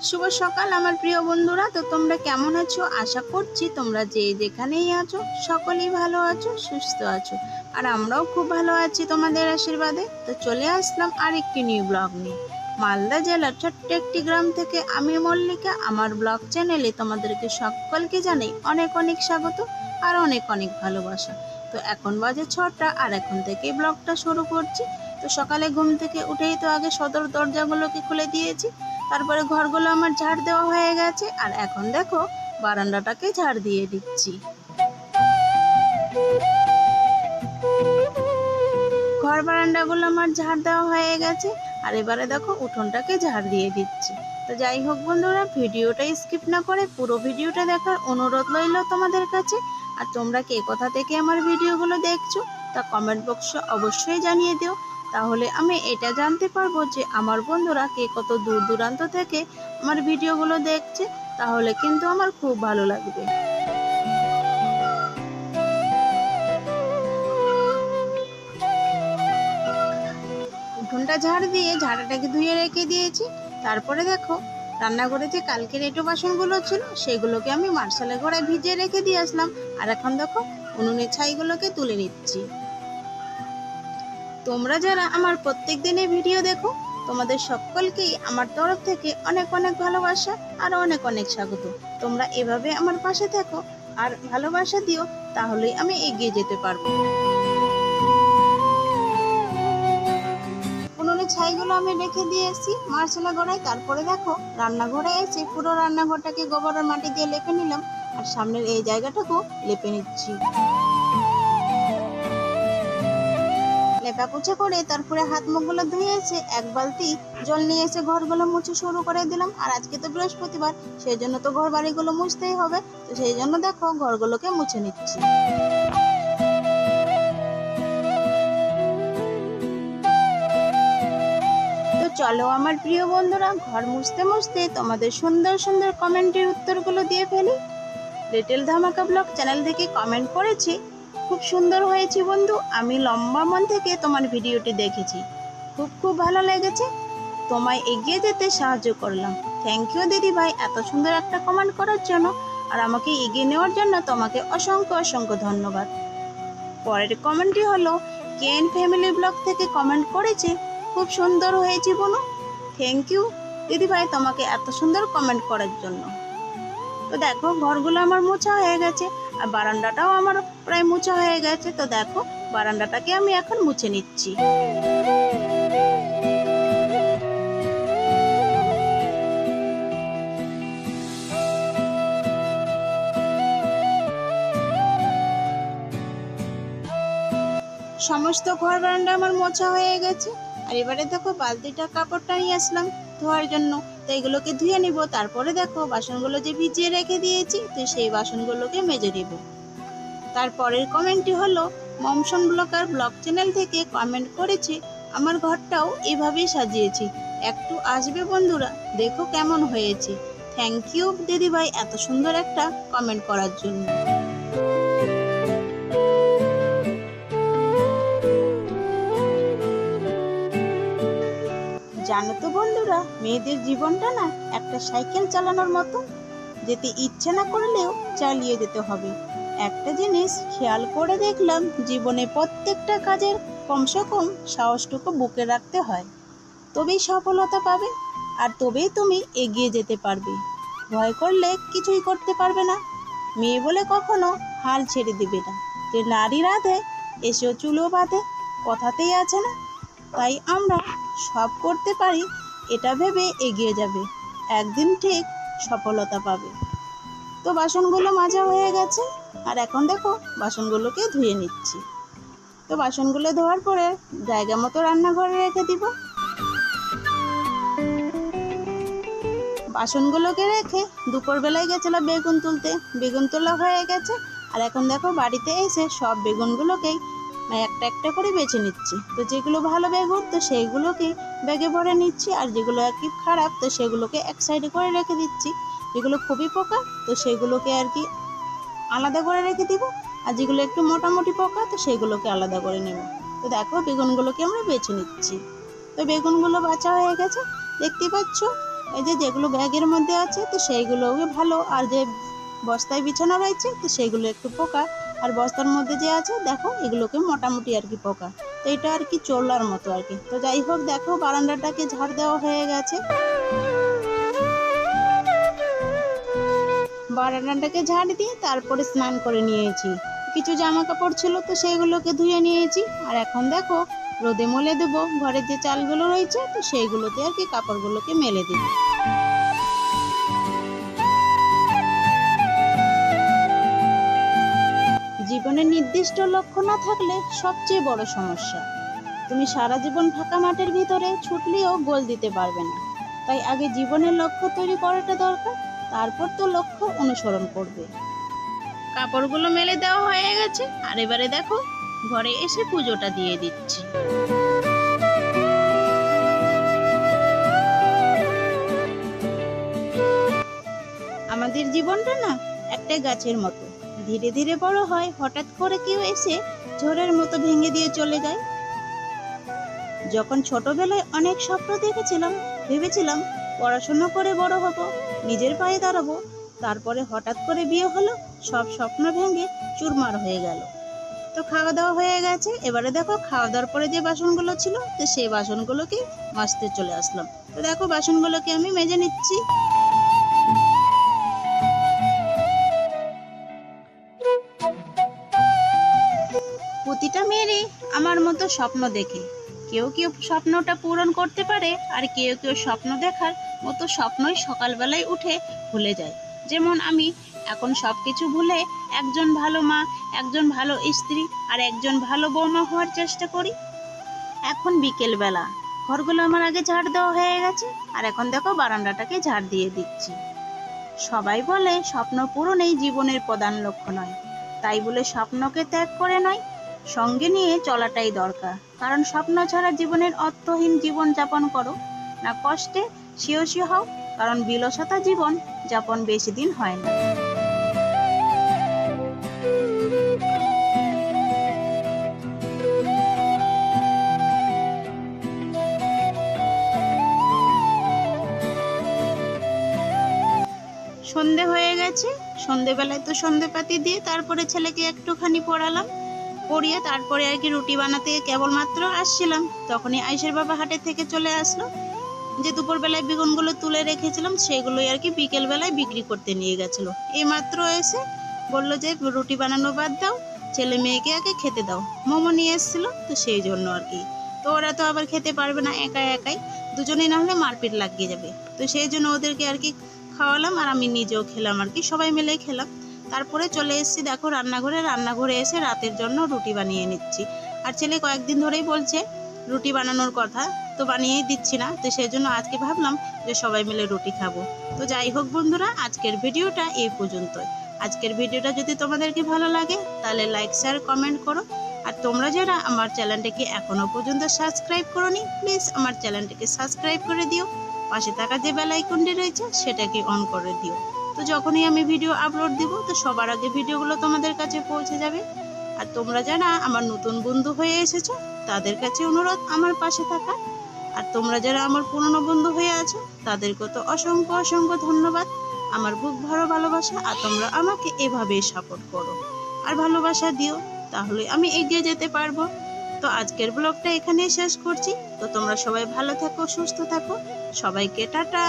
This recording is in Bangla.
শুভ সকাল আমার প্রিয় বন্ধুরা। তো তোমরা কেমন আছো? আশা করছি তোমরা যে যেখানেই আছো সকলেই ভালো আছো, সুস্থ আছো। আর আমরাও খুব ভালো আছি তোমাদের আশীর্বাদে। তো চলে আসলাম আরেকটি নিউ ব্লগ নিয়ে। মালদা জেলার ছোট্ট একটি গ্রাম থেকে আমি মল্লিকা আমার ব্লগ চ্যানেলে তোমাদেরকে সকলকে জানাই অনেক অনেক স্বাগত আর অনেক অনেক ভালোবাসা। তো এখন বাজে 6টা আর এখন থেকে ব্লগটা শুরু করছি। তো সকালে ঘুম থেকে উঠেই তো আগে সদর দরজাগুলোকে খুলে দিয়েছি, তারপরে ঘরগুলো আমার ঝাড় দেওয়া হয়ে গেছে। আর এখন দেখো বারান্দাটাকে ঝাড় দিয়ে দিচ্ছি। ঘর বারান্দাগুলো আমার ঝাড় দেওয়া হয়ে গেছে। আর এবারে দেখো উঠোনটাকে ঝাড় দিয়ে দিচ্ছি। তো যাই হোক বন্ধুরা, ভিডিওটা স্কিপ না করে পুরো ভিডিওটা দেখার অনুরোধ রইল তোমাদের কাছে। আর তোমরা কে কোথা থেকে আমার ভিডিওগুলো দেখছো তা কমেন্ট বক্সে অবশ্যই জানিয়ে দিও। তাহলে আমি এটা জানতে পারবো যে আমার বন্ধুরা কে কত দূর দূরান্ত থেকে আমার ভিডিওগুলো দেখছে। তাহলে কিন্তু আমার খুব ভালো লাগবে। উঠোনটা ঝাড় দিয়ে ঝাড়াটাকে ধুয়ে রেখে দিয়েছি। তারপরে দেখো রান্নাঘরে যে কালকের এঁটো বাসনগুলো ছিল সেগুলোকে আমি মার্শালে ঘরে ভিজিয়ে রেখে দিয়ে আসলাম। আর এখন দেখো উনুনের ছাইগুলোকে তুলে নিচ্ছি। তোমরা যারা আমার প্রত্যেক দিনের ভিডিও দেখো তোমাদের সকলকেই আমার তরফ থেকে অনেক অনেক ভালোবাসা আর অনেক অনেক স্বাগত। তোমরা এভাবে আমার পাশে থাকো আর ভালোবাসা দিও, তাহলেই আমি এগিয়ে যেতে পারবো। উনুনের ছাইগুলো আমি রেখে দিয়ে এসেছি মার্শালা গড়ায়। তারপরে দেখো রান্নাঘরে এসে পুরো রান্নাঘরটাকে গোবর আর মাটি দিয়ে লেপে নিলাম। আর সামনের এই জায়গাটাকেও লেপে নিচ্ছি। লেপা পোছা করে তারপরে হাত মুখগুলো ধুয়ে এসে এক বালতি জল নিয়ে এসে ঘরগুলো মুছে শুরু করে দিলাম। আর আজকে তো বৃহস্পতিবার, সেই জন্য তো ঘর বাড়িগুলো মুছতেই হবে। তো সেই জন্য দেখো ঘরগুলোকে মুছে নিচ্ছি। তো চলো আমার প্রিয় বন্ধুরা, ঘর মুছতে মুছতে তোমাদের সুন্দর সুন্দর কমেন্টের উত্তরগুলো দিয়ে ফেলি। লিটল ধামাকা ব্লগ চ্যানেল থেকে কমেন্ট করেছি, খুব সুন্দর হয়েছে বন্ধু, আমি লম্বা মন থেকে তোমার ভিডিওটি দেখেছি, খুব খুব ভালো লেগেছে, তোমায় এগিয়ে যেতে সাহায্য করলাম। থ্যাংক ইউ দিদি ভাই এত সুন্দর একটা কমেন্ট করার জন্য। আর আমাকে এগিয়ে নেওয়ার জন্য তোমাকে অসংখ্য অসংখ্য ধন্যবাদ। পরের কমেন্টটি হলো কেএন ফ্যামিলি ব্লগ থেকে কমেন্ট করেছে, খুব সুন্দর হয়েছে বোনু। থ্যাংক ইউ দিদি ভাই তোমাকে এত সুন্দর কমেন্ট করার জন্য। তো দেখো ঘরগুলো আমার মোছা হয়ে গেছে আর বারান্দাটাও আমার প্রায় মোছা হয়ে গেছে। তো দেখো বারান্দাটাকে আমি এখন মুছে নিচ্ছি। সমস্ত ঘর বারান্দা আমার মোছা হয়ে গেছে। আর এবারে দেখো বালতিটা কাপড়টা নিয়ে আসলাম ধোয়ার জন্য। তো এগুলোকে ধুয়ে নিব। তারপরে দেখো বাসনগুলো যে ভিজিয়ে রেখে দিয়েছি, তো সেই বাসনগুলোকে মেজে নিব। তারপরের কমেন্টটি হলো মমসন ব্লগার ব্লগ চ্যানেল থেকে কমেন্ট করেছে, আমার ঘরটাও এভাবেই সাজিয়েছি, একটু আসবে বন্ধুরা, দেখো কেমন হয়েছে। থ্যাংক ইউ দিদিভাই এত সুন্দর একটা কমেন্ট করার জন্য। জানো তো বন্ধুরা, মেয়েদের জীবনটা না একটা সাইকেল চালানোর মতো, যেতে ইচ্ছে না করলেও চালিয়ে যেতে হবে। একটা জিনিস খেয়াল করে দেখলাম, জীবনে প্রত্যেকটা কাজের কমসে কম সাহসটুকু বুকে রাখতে হয়, তবেই সফলতা পাবে আর তবেই তুমি এগিয়ে যেতে পারবে। ভয় করলে কিছুই করতে পারবে না। মেয়ে বলে কখনো হাল ছেড়ে দিবে না, যে নারী রাধে এসেও চুলো বাঁধে, কথাতেই আছে না। তাই আমরা সব করতে পারি এটা ভেবে এগিয়ে যাবে, একদিন ঠিক সফলতা পাবে। তো বাসনগুলো মাজা হয়ে গেছে আর এখন দেখো বাসনগুলোকে ধুয়ে নিচ্ছি। তো বাসনগুলো ধোয়ার পরে জায়গা মতো রান্নাঘরে রেখে দিব। বাসনগুলোকে রেখে দুপুরবেলায় গেছিলাম বেগুন তুলতে, বেগুন তোলা হয়ে গেছে। আর এখন দেখো বাড়িতে এসে সব বেগুনগুলোকেই একটা একটা করে বেছে নিচ্ছি। তো যেগুলো ভালো বেগুন তো সেইগুলোকে ব্যাগে ভরে নিচ্ছি, আর যেগুলো আর কি খারাপ তো সেগুলোকে এক সাইডে করে রেখে দিচ্ছি। যেগুলো খুবই পোকা তো সেগুলোকে আর কি আলাদা করে রেখে দিব, আর যেগুলো একটু মোটামুটি পোকা তো সেগুলোকে আলাদা করে নেব। তো দেখো বেগুনগুলোকে আমরা বেছে নিচ্ছি। তো বেগুনগুলো বাছা হয়ে গেছে, দেখতে পাচ্ছ এই যে যেগুলো ব্যাগের মধ্যে আছে তো সেইগুলোকে ভালো, আর যে বস্তায় বিছানো রয়েছে তো সেইগুলো একটু পোকা, আর বস্তার মধ্যে যে আছে দেখো এগুলোকে মোটামুটি আর কি পোকা। তো এটা আর কি চলার মতো আর কি। তো যাই হোক দেখো বারান্দাটাকে ঝাড় দেওয়া হয়ে গেছে। বারান্দাটাকে ঝাড় দিয়ে তারপরে স্নান করে নিয়েছি। কিছু জামা কাপড় ছিল তো সেইগুলোকে ধুয়ে নিয়েছি। আর এখন দেখো রোদে মেলে দেবো ঘরের যে চালগুলো রয়েছে তো সেইগুলোতে আর কি কাপড়গুলোকে মেলে দেব। জীবনে নির্দিষ্ট লক্ষ্য না থাকলে সবচেয়ে বড় সমস্যা। তুমি সারা জীবন ফাঁকা মাঠের ভিতরে ছুটলেও গোল দিতে পারবে না। তাই আগে জীবনের লক্ষ্য তৈরি করাটা দরকার, তারপর তো লক্ষ্য অনুসরণ করবে। কাপড়গুলো মেলে দেওয়া হয়ে গেছে, আর এবারে দেখো ঘরে এসে পুজোটা দিয়ে দিচ্ছি। আমাদের জীবনটা না একটা গাছের মতো, ধীরে ধীরে বড় হয়, হঠাৎ করে কেউ এসে ঝড়ের মতো ভেঙে দিয়ে চলে যায়। যখন ছোটবেলায় অনেক স্বপ্ন দেখেছিলাম, ভেবেছিলাম পড়াশোনা করে বড় হব, নিজের পায়ে দাঁড়াবো, তারপরে হঠাৎ করে বিয়ে হলো, সব স্বপ্ন ভেঙে চুরমার হয়ে গেল। তো খাওয়া দাওয়া হয়ে গেছে, এবারে দেখো খাওয়া দাওয়ার পরে যে বাসনগুলো ছিল তো সেই বাসনগুলোকে মাজতে চলে আসলাম। তো দেখো বাসনগুলোকে আমি মেজে নিচ্ছি। প্রতিটা মেয়েরই আমার মতো স্বপ্ন দেখে, কেউ কেউ স্বপ্নটা পূরণ করতে পারে, আর কেউ কেউ স্বপ্ন দেখার মতো স্বপ্নই সকালবেলায় উঠে ভুলে যায়। যেমন আমি এখন সবকিছু ভুলে একজন ভালো মা, একজন ভালো স্ত্রী আর একজন ভালো বৌমা হওয়ার চেষ্টা করি। এখন বিকেল বেলা, ঘরগুলো আমার আগে ঝাড় দেওয়া হয়ে গেছে, আর এখন দেখো বারান্দাটাকে ঝাড় দিয়ে দিচ্ছি। সবাই বলে স্বপ্ন পূরণই জীবনের প্রধান লক্ষ্য নয়, তাই বলে স্বপ্নকে ত্যাগ করে নয়, সঙ্গে নিয়ে চলাটাই দরকার। কারণ স্বপ্ন ছাড়া জীবনের অর্থহীন জীবন যাপন করো না, কষ্টে শিও হও, কারণ বিলসতা জীবন যাপন বেশি দিন হয় না। সন্ধে হয়ে গেছে, সন্ধেবেলায় তো সন্ধেপাতি দিয়ে তারপরে ছেলেকে একটুখানি পড়ালাম, পড়িয়ে তারপরে আর কি রুটি বানাতে কেবলমাত্র আসছিলাম, তখনই আয়েশের বাবা হাটের থেকে চলে আসলো। যে দুপুরবেলায় বেগুনগুলো তুলে রেখেছিলাম সেগুলোই আর কি বিকেল বেলায় বিক্রি করতে নিয়ে গেছিলো। এই মাত্র এসে বললো যে রুটি বানানো বাদ দাও, ছেলে মেয়েকে আগে খেতে দাও। মোমো নিয়ে এসেছিলো তো সেই জন্য আর কি। তো ওরা তো আবার খেতে পারবে না একাই, দুজনেই না হলে মারপিট লাগিয়ে যাবে। তো সেই জন্য ওদেরকে আর কি খাওয়ালাম, আর আমি নিজেও খেলাম আর কি, সবাই মিলে খেলাম। তারপরে চলে এসেছি দেখো রান্নাঘরে এসে রাতের জন্য রুটি বানিয়ে নিচ্ছি। আর ছেলে কয়েকদিন ধরেই বলছে রুটি বানানোর কথা, তো বানিয়েই দিচ্ছি না, তো সেই জন্য আজকে ভাবলাম যে সবাই মিলে রুটি খাবো। তো যাই হোক বন্ধুরা, আজকের ভিডিওটা এই পর্যন্তই। আজকের ভিডিওটা যদি তোমাদেরকে ভালো লাগে তাহলে লাইক শেয়ার কমেন্ট করো। আর তোমরা যারা আমার চ্যানেলটাকে এখনো পর্যন্ত সাবস্ক্রাইব করোনি, প্লিজ আমার চ্যানেলটাকে সাবস্ক্রাইব করে দিও। পাশে থাকা যে বেল আইকনটি রয়েছে সেটাকে অন করে দিও। তো যখনই আমি ভিডিও আপলোড দিব তো সবার আগে ভিডিওগুলো তোমাদের কাছে পৌঁছে যাবে। আর তোমরা যারা আমার নতুন বন্ধু হয়ে এসেছো তাদের কাছে অনুরোধ আমার পাশে থাকা। আর তোমরা যারা আমার পুরনো বন্ধু হয়ে আছো তাদেরকে তো অসংখ্য ধন্যবাদ। আমার বুক ভরা ভালোবাসা, আর তোমরা আমাকে এভাবেই সাপোর্ট করো আর ভালোবাসা দিও, তাহলে আমি এগিয়ে যেতে পারবো। তো আজকের ব্লগটা এখানেই শেষ করছি। তো তোমরা সবাই ভালো থাকো, সুস্থ থাকো, সবাইকে টাটা।